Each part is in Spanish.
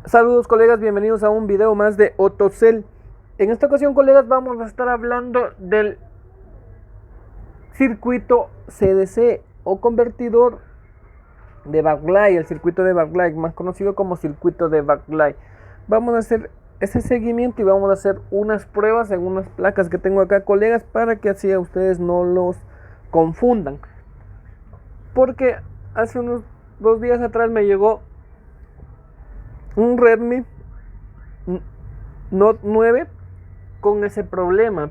Saludos colegas, bienvenidos a un video más de Otocel. En esta ocasión colegas vamos a estar hablando del circuito CDC o convertidor de backlight, el circuito de backlight más conocido como circuito de backlight. Vamos a hacer ese seguimiento y vamos a hacer unas pruebas en unas placas que tengo acá colegas para que así a ustedes no los confundan, porque hace unos 2 días atrás me llegó un Redmi Note 9 con ese problema,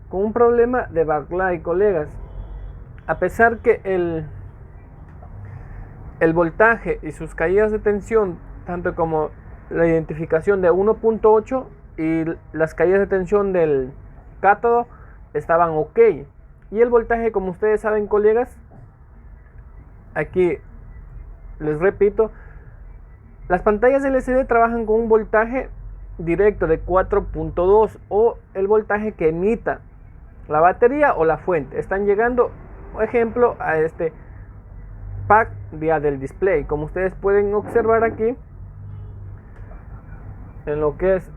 con un problema de backlight colegas. A pesar que el voltaje y sus caídas de tensión, tanto como la identificación de 1.8 y las caídas de tensión del cátodo estaban ok, y el voltaje, como ustedes saben colegas, aquí les repito, las pantallas LCD trabajan con un voltaje directo de 4.2 o el voltaje que emita la batería o la fuente. Están llegando, por ejemplo, a este pack del display. Como ustedes pueden observar aquí, en lo que es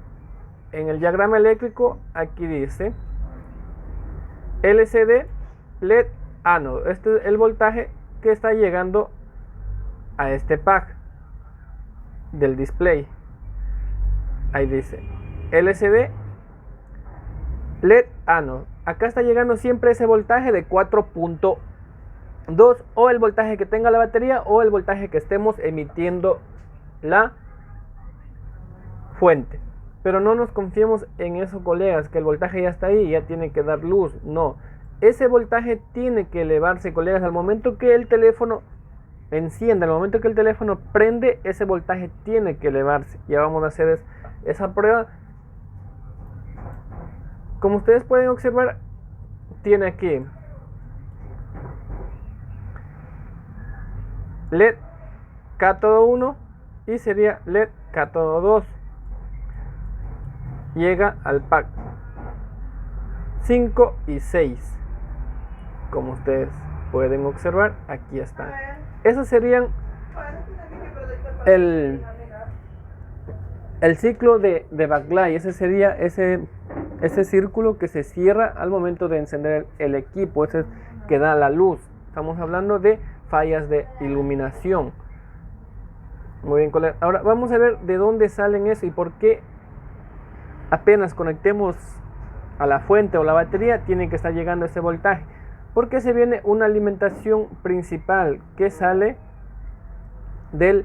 en el diagrama eléctrico, aquí dice LCD LED ánodo. Este es el voltaje que está llegando a este pack del display. Ahí dice LCD LED ánodo. Acá está llegando siempre ese voltaje de 4.2 o el voltaje que tenga la batería o el voltaje que estemos emitiendo la fuente. Pero no nos confiemos en eso colegas, que el voltaje ya está ahí y ya tiene que dar luz. No, ese voltaje tiene que elevarse colegas al momento que el teléfono enciende, al momento que el teléfono prende, ese voltaje tiene que elevarse. Ya vamos a hacer esa prueba. Como ustedes pueden observar, tiene aquí LED cátodo 1 y sería LED cátodo 2. Llega al pack 5 y 6. Como ustedes pueden observar, aquí están. Esos serían el ciclo de backlight. Ese sería ese círculo que se cierra al momento de encender el equipo. Ese es que da la luz. Estamos hablando de fallas de iluminación. Muy bien, colega. Ahora vamos a ver de dónde salen eso y por qué apenas conectemos a la fuente o la batería tiene que estar llegando ese voltaje. Porque se viene una alimentación principal que sale de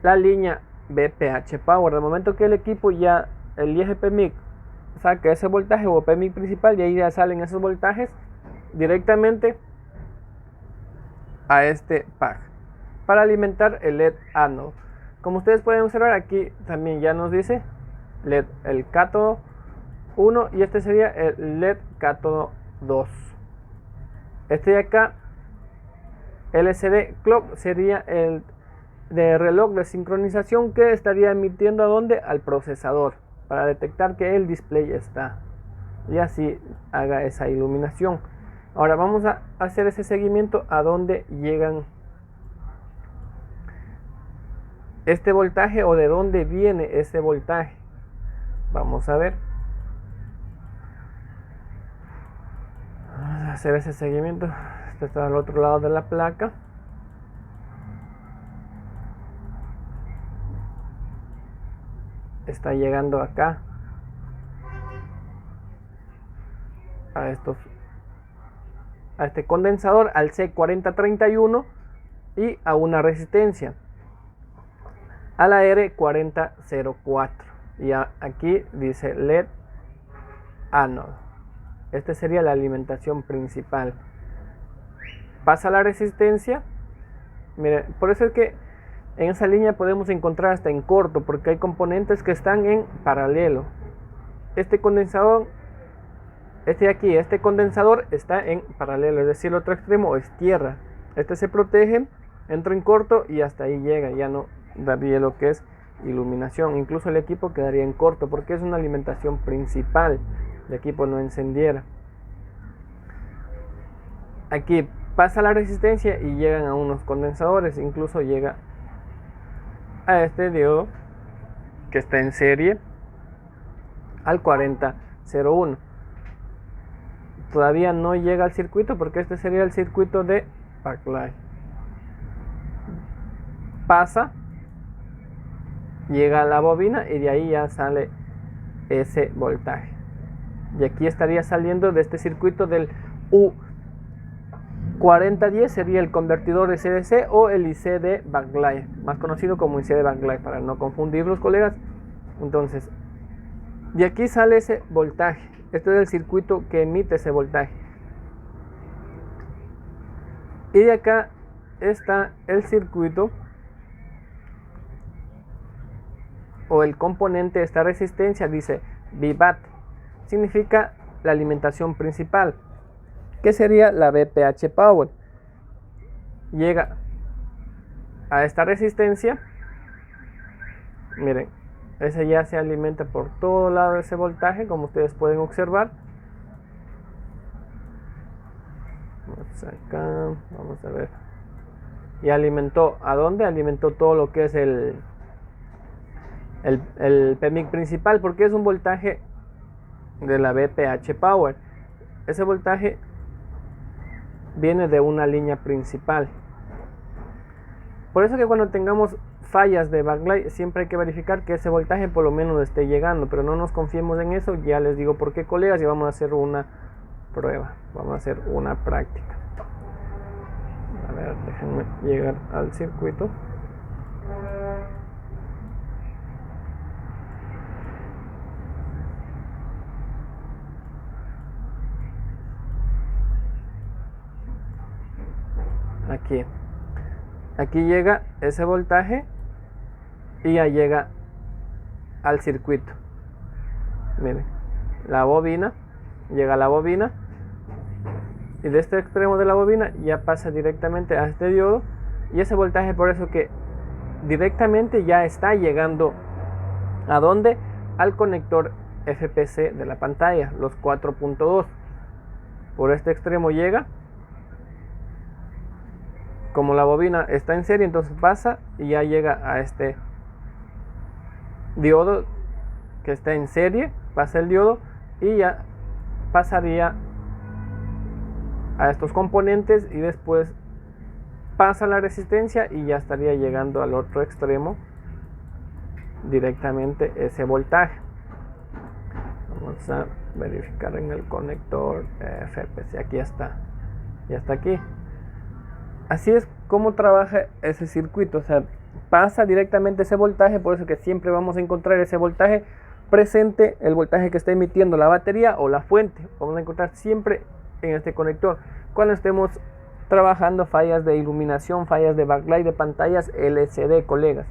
la línea BPH Power. Al momento que el equipo ya, el IGPMIC, saca ese voltaje o PMIC principal, y ahí ya salen esos voltajes directamente a este pack para alimentar el LED ánodo. Como ustedes pueden observar, aquí también ya nos dice LED el cátodo 1 y este sería el LED cátodo 2. Este de acá, LCD Clock, sería el de reloj de sincronización que estaría emitiendo a dónde, al procesador, para detectar que el display está y así haga esa iluminación. Ahora vamos a hacer ese seguimiento a dónde llegan este voltaje o de dónde viene ese voltaje. Vamos a ver. Vamos a hacer ese seguimiento. Este está al otro lado de la placa. Está llegando acá a este condensador, al C4031 y a una resistencia, a la R4004, y aquí dice LED ánodo. Este sería la alimentación principal. Pasa la resistencia. Miren, por eso es que en esa línea podemos encontrar hasta en corto, porque hay componentes que están en paralelo. Este condensador, este condensador está en paralelo, es decir, el otro extremo es tierra. Este se protege, entra en corto y hasta ahí llega, ya no daría lo que es iluminación. Incluso el equipo quedaría en corto porque es una alimentación principal. El equipo no encendiera. Aquí pasa la resistencia y llegan a unos condensadores, incluso llega a este diodo que está en serie al 4001. Todavía no llega al circuito porque este sería el circuito de backlight. Pasa, llega a la bobina y de ahí ya sale ese voltaje. Y aquí estaría saliendo de este circuito del U4010, sería el convertidor SDC o el IC de backlight, más conocido como IC de backlight para no confundir los colegas. Entonces, de aquí sale ese voltaje. Este es el circuito que emite ese voltaje. Y de acá está el circuito o el componente de esta resistencia, dice VBAT. Significa la alimentación principal, que sería la VPH Power. Llega a esta resistencia. Miren, ese ya se alimenta por todo lado de ese voltaje, como ustedes pueden observar. Vamos acá, vamos a ver. Y alimentó, ¿a dónde? Alimentó todo lo que es el PMIC principal, porque es un voltaje de la VPH Power. Ese voltaje viene de una línea principal. Por eso que cuando tengamos fallas de backlight siempre hay que verificar que ese voltaje por lo menos esté llegando, pero no nos confiemos en eso. Ya les digo por qué, colegas, y vamos a hacer una prueba, vamos a hacer una práctica. A ver, déjenme llegar al circuito. Aquí llega ese voltaje y ya llega al circuito. Miren, la bobina, llega a la bobina y de este extremo de la bobina ya pasa directamente a este diodo, y ese voltaje, por eso que directamente ya está llegando ¿a dónde? Al conector FPC de la pantalla, los 4.2. Por este extremo llega. Como la bobina está en serie, entonces pasa y ya llega a este diodo que está en serie, pasa el diodo y ya pasaría a estos componentes y después pasa la resistencia y ya estaría llegando al otro extremo directamente ese voltaje. Vamos a verificar en el conector FPC, aquí está, ya está aquí. Así es como trabaja ese circuito, o sea, pasa directamente ese voltaje, por eso que siempre vamos a encontrar ese voltaje presente, el voltaje que está emitiendo la batería o la fuente, vamos a encontrar siempre en este conector. Cuando estemos trabajando fallas de iluminación, fallas de backlight de pantallas LCD, colegas.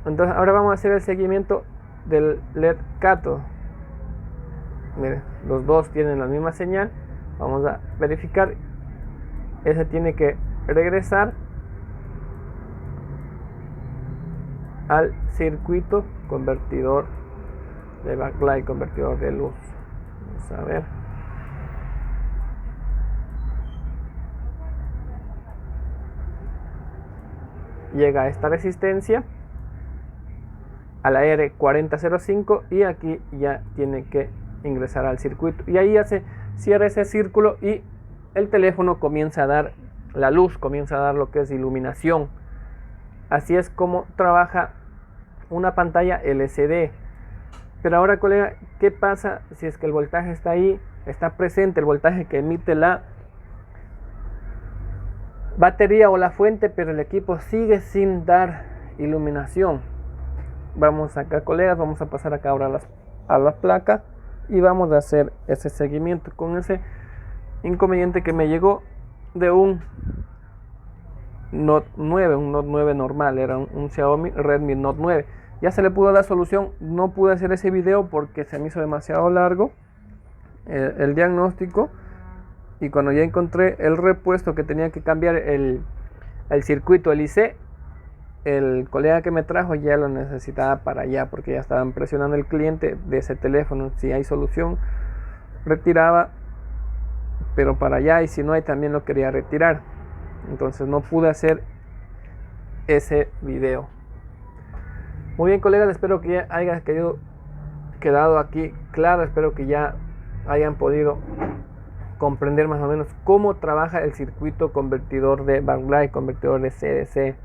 Entonces ahora vamos a hacer el seguimiento del LED cátodo. Miren, los dos tienen la misma señal, vamos a verificar. Ese tiene que regresar al circuito convertidor de backlight, convertidor de luz. Vamos a ver. Llega a esta resistencia, a la R4005, y aquí ya tiene que ingresar al circuito. Y ahí ya se cierra ese círculo y el teléfono comienza a dar la luz, comienza a dar lo que es iluminación. Así es como trabaja una pantalla LCD. Pero ahora, colega, ¿qué pasa si es que el voltaje está ahí, está presente, el voltaje que emite la batería o la fuente, pero el equipo sigue sin dar iluminación? Vamos acá, colegas, vamos a pasar acá ahora a la placa y vamos a hacer ese seguimiento con ese inconveniente que me llegó de un Note 9, un Note 9 normal, era un Xiaomi Redmi Note 9. Ya se le pudo dar solución, no pude hacer ese video porque se me hizo demasiado largo el diagnóstico, y cuando ya encontré el repuesto que tenía que cambiar el circuito, el IC, el colega que me trajo ya lo necesitaba para allá, porque ya estaban presionando el cliente de ese teléfono, si hay solución retiraba, pero para allá, y si no hay también lo quería retirar. Entonces no pude hacer ese video. Muy bien, colegas, espero que ya haya quedado aquí claro, espero que ya hayan podido comprender más o menos cómo trabaja el circuito convertidor de Barclay, convertidor de CDC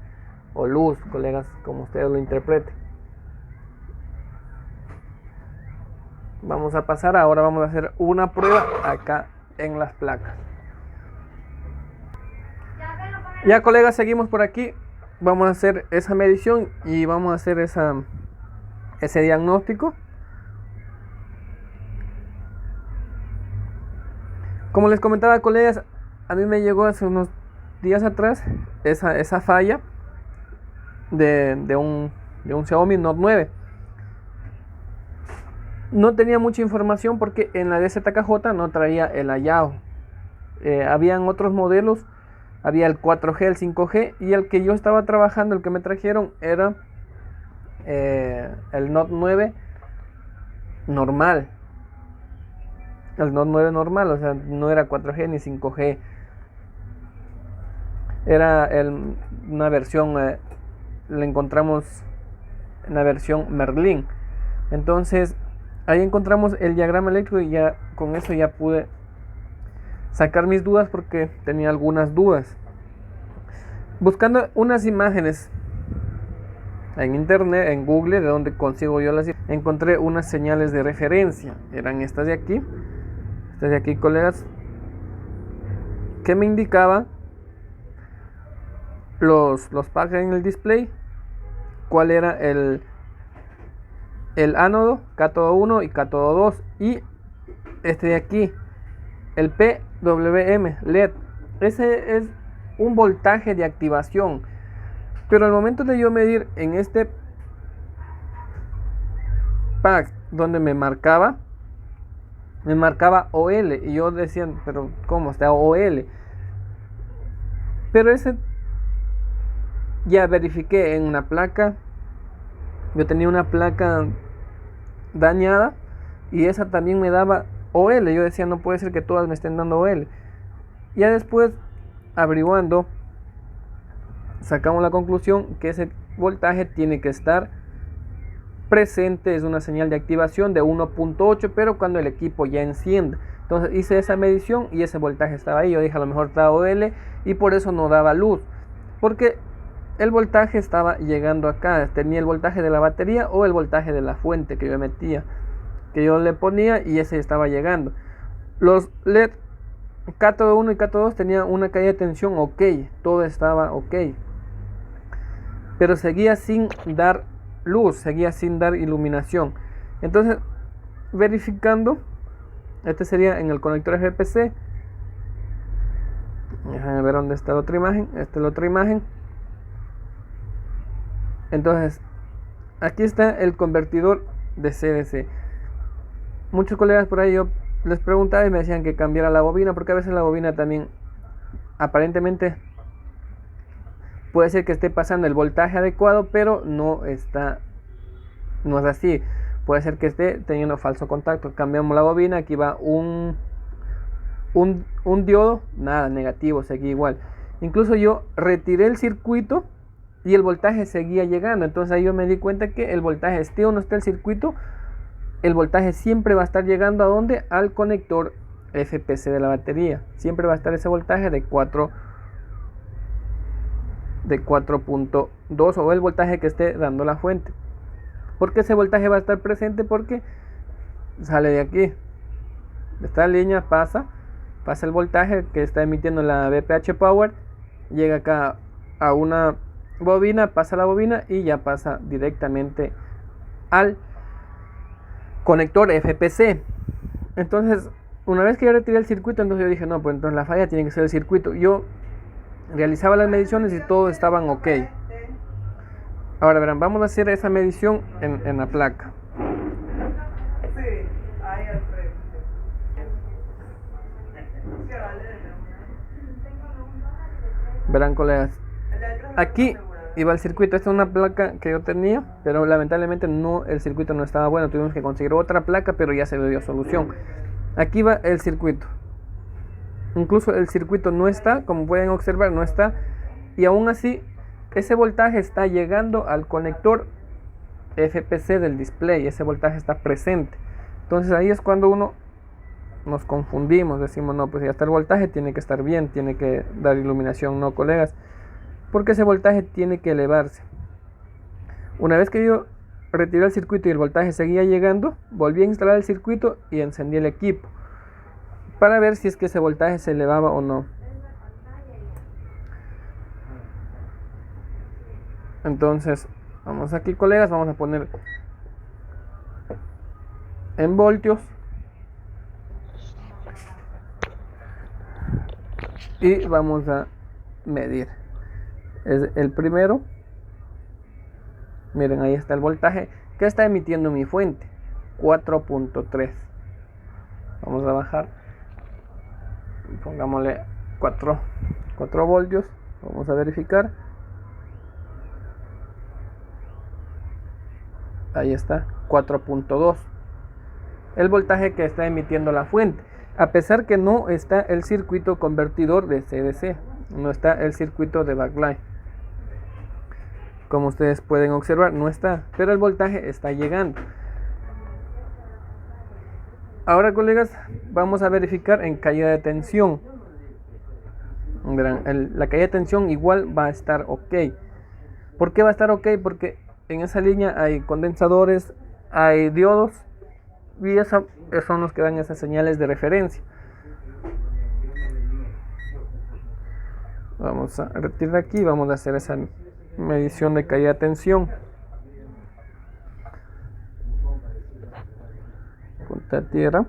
o luz, colegas, como ustedes lo interpreten. Vamos a pasar, ahora vamos a hacer una prueba acá en las placas. Ya, colegas, seguimos por aquí. Vamos a hacer esa medición y vamos a hacer ese diagnóstico. Como les comentaba, colegas, a mí me llegó hace unos días atrás esa falla de un Xiaomi Note 9. No tenía mucha información porque en la DZKJ no traía el Ayao. Habían otros modelos, había el 4G, el 5G, y el que yo estaba trabajando, el que me trajeron, era el Note 9 normal. El Note 9 normal, o sea, no era 4G ni 5G. Era una versión, le encontramos en la versión Merlin. Entonces, ahí encontramos el diagrama eléctrico y ya con eso ya pude sacar mis dudas porque tenía algunas dudas. Buscando unas imágenes en internet, en Google, de donde consigo yo las, encontré unas señales de referencia. Eran estas de aquí, colegas, que me indicaban los packs en el display, cuál era el ánodo, cátodo 1 y cátodo 2, y este de aquí, el PWM LED. Ese es un voltaje de activación, pero al momento de yo medir en este pack donde me marcaba OL, y yo decía, pero ¿cómo está OL? Pero ese ya verifiqué en una placa. Yo tenía una placa dañada y esa también me daba OL. Yo decía, no puede ser que todas me estén dando OL. Ya después, averiguando, sacamos la conclusión que ese voltaje tiene que estar presente. Es una señal de activación de 1.8, pero cuando el equipo ya enciende. Entonces hice esa medición y ese voltaje estaba ahí. Yo dije, a lo mejor está OL y por eso no daba luz, porque el voltaje estaba llegando acá. Tenía el voltaje de la batería o el voltaje de la fuente que yo metía, que yo le ponía, y ese estaba llegando. Los LED cátodo 1 y cátodo 2 tenían una caída de tensión ok, todo estaba ok, pero seguía sin dar luz, seguía sin dar iluminación. Entonces, verificando, este sería en el conector FPC. Déjame ver dónde está la otra imagen. Esta es la otra imagen. Entonces, aquí está el convertidor de CDC. Muchos colegas por ahí yo les preguntaba y me decían que cambiara la bobina, porque a veces la bobina también aparentemente puede ser que esté pasando el voltaje adecuado, pero no es así. Puede ser que esté teniendo falso contacto. Cambiamos la bobina, aquí va un diodo, nada, negativo, seguía igual. Incluso yo retiré el circuito y el voltaje seguía llegando. Entonces ahí yo me di cuenta que el voltaje, esté o no esté el circuito, el voltaje siempre va a estar llegando a ¿dónde? Al conector FPC de la batería. Siempre va a estar ese voltaje de 4.2 o el voltaje que esté dando la fuente. Porque ese voltaje va a estar presente porque sale de aquí. Esta línea pasa el voltaje que está emitiendo la BPH Power, llega acá a una bobina, pasa la bobina y ya pasa directamente al conector FPC. Entonces, una vez que yo retiré el circuito, entonces yo dije, no, pues entonces la falla tiene que ser el circuito. Yo realizaba las mediciones y todo estaban ok. Ahora verán, vamos a hacer esa medición en la placa. Verán, colegas, aquí iba el circuito. Esta es una placa que yo tenía, pero lamentablemente el circuito no estaba bueno. Tuvimos que conseguir otra placa, pero ya se le dio solución. Aquí va el circuito. Incluso el circuito no está, como pueden observar, no está. Y aún así, ese voltaje está llegando al conector FPC del display, ese voltaje está presente. Entonces ahí es cuando nos confundimos, decimos no, pues ya está el voltaje, tiene que estar bien, tiene que dar iluminación. No, colegas, porque ese voltaje tiene que elevarse. Una vez que yo retiré el circuito y el voltaje seguía llegando, volví a instalar el circuito y encendí el equipo para ver si es que ese voltaje se elevaba o no. Entonces vamos aquí, colegas, vamos a poner en voltios y vamos a medir. Es el primero. Miren, ahí está el voltaje que está emitiendo mi fuente, 4.3. Vamos a bajar, pongámosle 4 voltios. Vamos a verificar. Ahí está, 4.2. El voltaje que está emitiendo la fuente, a pesar que no está el circuito convertidor de CDC, no está el circuito de backlight. Como ustedes pueden observar, no está, pero el voltaje está llegando. Ahora, colegas, vamos a verificar en caída de tensión. Verán, la caída de tensión igual va a estar ok. ¿Por qué va a estar ok? Porque en esa línea hay condensadores, hay diodos, y esos son los que dan esas señales de referencia. Vamos a retirar aquí, vamos a hacer esa medición de caída de tensión. Punta tierra.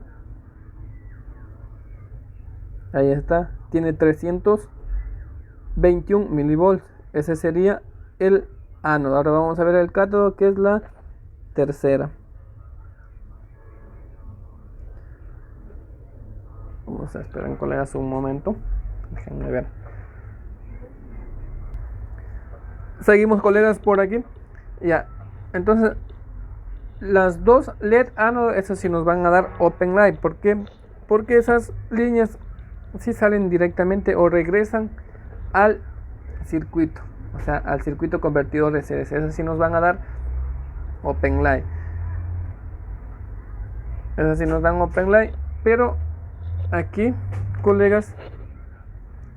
Ahí está, tiene 321 milivolts. Ese sería el ánodo. Ahora vamos a ver el cátodo, que es la tercera. Vamos a esperar, colegas, un momento. Déjenme ver. Seguimos, colegas, por aquí. Ya, entonces las dos LED ánodo, esas sí nos van a dar open light. ¿Por qué? Porque esas líneas sí salen directamente o regresan al circuito, o sea, al circuito convertidor de CDC. Esas sí nos van a dar open light. Esas sí nos dan open light. Pero aquí, colegas,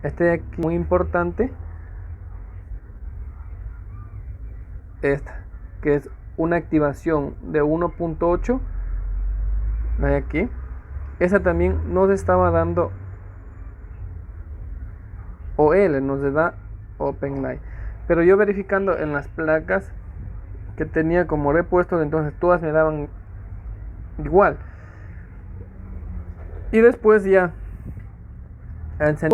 este de aquí muy importante, esta, que es una activación de 1.8, la de aquí, esa también nos estaba dando OL, nos da open light. Pero yo verificando en las placas que tenía como repuestos, entonces todas me daban igual. Y después ya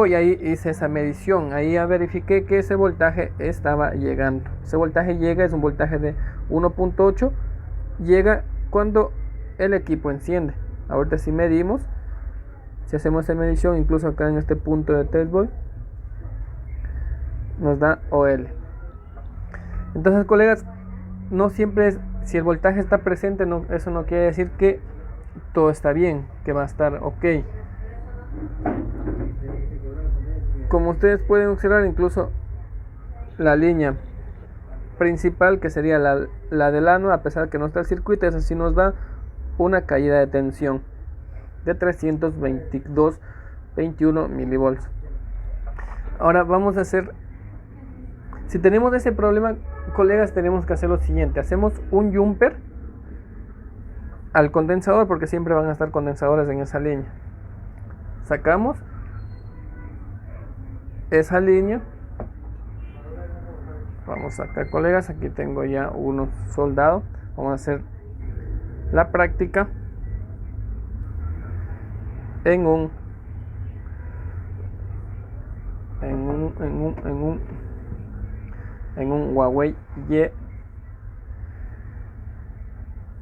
y ahí hice esa medición, ahí ya verifiqué que ese voltaje estaba llegando. Ese voltaje llega, es un voltaje de 1.8, llega cuando el equipo enciende. Ahorita si medimos, si hacemos esa medición, incluso acá en este punto de testboard, nos da OL. Entonces, colegas, no siempre es, si el voltaje está presente, no, eso no quiere decir que todo está bien, que va a estar ok. Como ustedes pueden observar, incluso la línea principal, que sería la del ánodo, a pesar de que no está el circuito, esa sí nos da una caída de tensión de 322.21 milivolts. Ahora vamos a hacer, si tenemos ese problema, colegas, tenemos que hacer lo siguiente. Hacemos un jumper al condensador, porque siempre van a estar condensadores en esa línea. Sacamos esa línea. Vamos acá, colegas, aquí tengo ya uno soldado. Vamos a hacer la práctica en un Huawei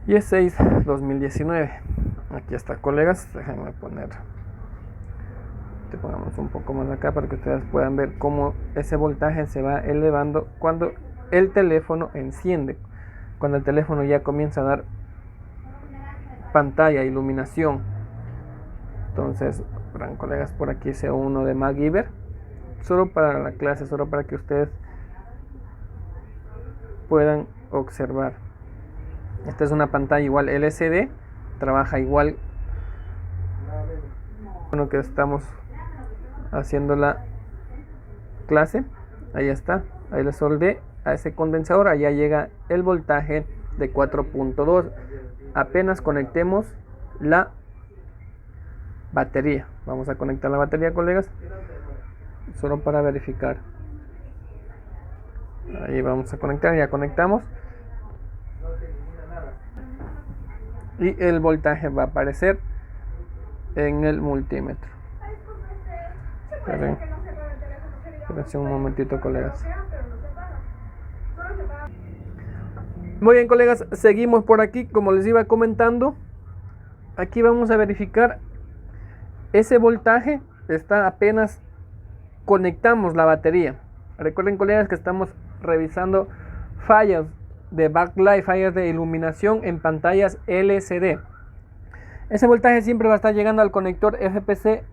Y6 2019. Aquí está, colegas. Déjenme poner, te pongamos un poco más acá para que ustedes puedan ver cómo ese voltaje se va elevando cuando el teléfono enciende, cuando el teléfono ya comienza a dar pantalla, iluminación. Entonces, verán, colegas, por aquí hice uno de MacGyver, solo para la clase, solo para que ustedes puedan observar. Esta es una pantalla igual LCD, trabaja igual con lo que estamos haciendo la clase. Ahí está, ahí le soldé a ese condensador, allá llega el voltaje de 4.2. apenas conectemos la batería, vamos a conectar la batería, colegas, solo para verificar. Ahí vamos a conectar, ya conectamos y el voltaje va a aparecer en el multímetro. Esperen un momentito, colegas. Muy bien, colegas, seguimos por aquí. Como les iba comentando, aquí vamos a verificar ese voltaje. Está apenas conectamos la batería. Recuerden, colegas, que estamos revisando fallas de backlight, fallas de iluminación en pantallas LCD. Ese voltaje siempre va a estar llegando al conector FPC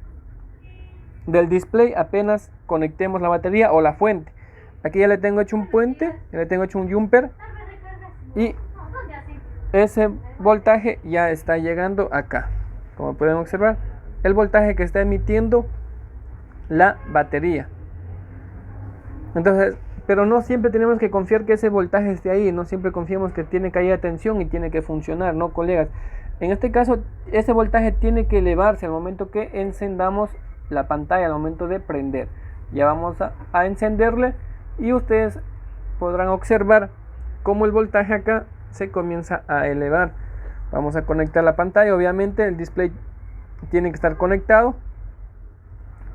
del display apenas conectemos la batería o la fuente. Aquí ya le tengo hecho un puente, ya le tengo hecho un jumper y ese voltaje ya está llegando acá. Como pueden observar, el voltaje que está emitiendo la batería. Entonces, pero no siempre tenemos que confiar que ese voltaje esté ahí, no siempre confiamos que tiene caída de tensión y tiene que funcionar, ¿no, colegas? En este caso, ese voltaje tiene que elevarse al momento que encendamos la pantalla, al momento de prender. Ya vamos a encenderle y ustedes podrán observar cómo el voltaje acá se comienza a elevar. Vamos a conectar la pantalla, obviamente el display tiene que estar conectado,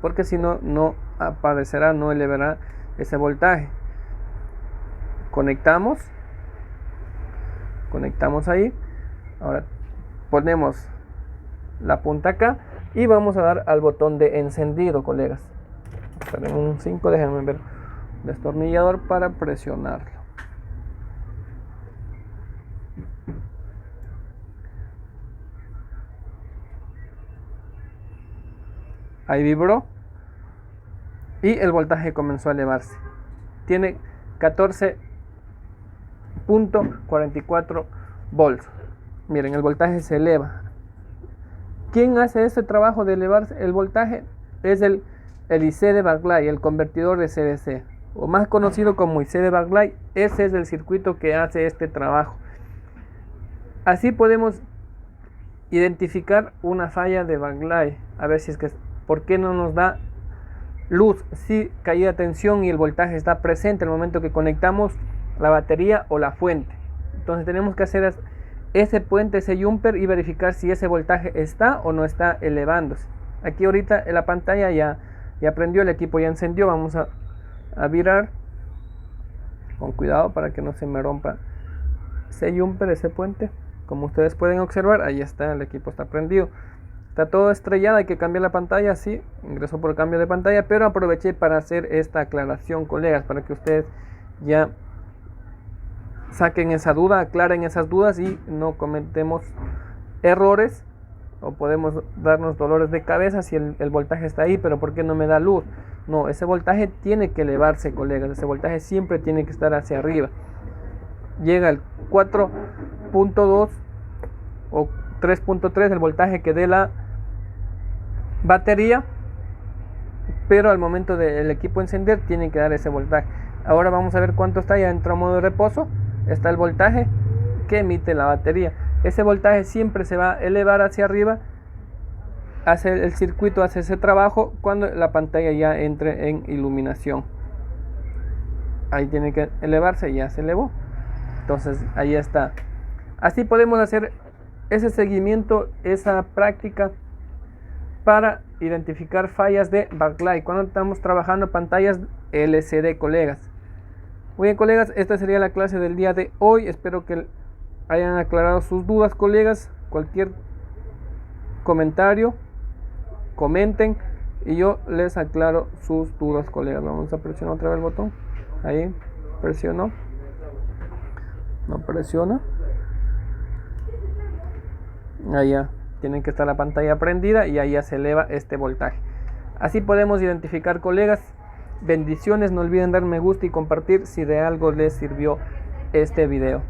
porque si no, no aparecerá, no elevará ese voltaje. Conectamos ahí. Ahora ponemos la punta acá y vamos a dar al botón de encendido, colegas. Esperen un 5, déjenme ver el destornillador para presionarlo. Ahí vibró y el voltaje comenzó a elevarse. Tiene 14.44 volts. Miren, el voltaje se eleva. ¿Quién hace ese trabajo de elevarse el voltaje? Es el IC de backlight, el convertidor de CDC, o más conocido como IC de backlight. Ese es el circuito que hace este trabajo. Así podemos identificar una falla de backlight. A ver si es que, ¿por qué no nos da luz? Si caída de tensión y el voltaje está presente al momento que conectamos la batería o la fuente. Entonces tenemos que hacer ese puente, ese jumper, y verificar si ese voltaje está o no está elevándose. Aquí ahorita en la pantalla ya prendió, el equipo ya encendió. Vamos a virar con cuidado para que no se me rompa ese jumper, ese puente. Como ustedes pueden observar, ahí está, el equipo está prendido. Está todo estrellado, hay que cambiar la pantalla. Sí, ingresó por cambio de pantalla, pero aproveché para hacer esta aclaración, colegas, para que ustedes ya saquen esa duda, aclaren esas dudas y no cometemos errores, o podemos darnos dolores de cabeza si el voltaje está ahí, pero ¿por qué no me da luz? No, ese voltaje tiene que elevarse, colegas. Ese voltaje siempre tiene que estar hacia arriba. Llega el 4.2 o 3.3, el voltaje que dé la batería, pero al momento del equipo encender tiene que dar ese voltaje. Ahora vamos a ver cuánto está. Ya entra a modo de reposo. Está el voltaje que emite la batería. Ese voltaje siempre se va a elevar hacia arriba. Hace el circuito, hace ese trabajo cuando la pantalla ya entre en iluminación. Ahí tiene que elevarse, ya se elevó. Entonces ahí está. Así podemos hacer ese seguimiento, esa práctica para identificar fallas de backlight cuando estamos trabajando pantallas LCD, colegas. Muy bien, colegas, esta sería la clase del día de hoy. Espero que hayan aclarado sus dudas, colegas. Cualquier comentario, comenten y yo les aclaro sus dudas, colegas. Vamos a presionar otra vez el botón. Ahí, presionó. No presiona. Ahí ya tienen que estar la pantalla prendida y ahí ya se eleva este voltaje. Así podemos identificar, colegas. Bendiciones, no olviden dar me gusta y compartir si de algo les sirvió este video.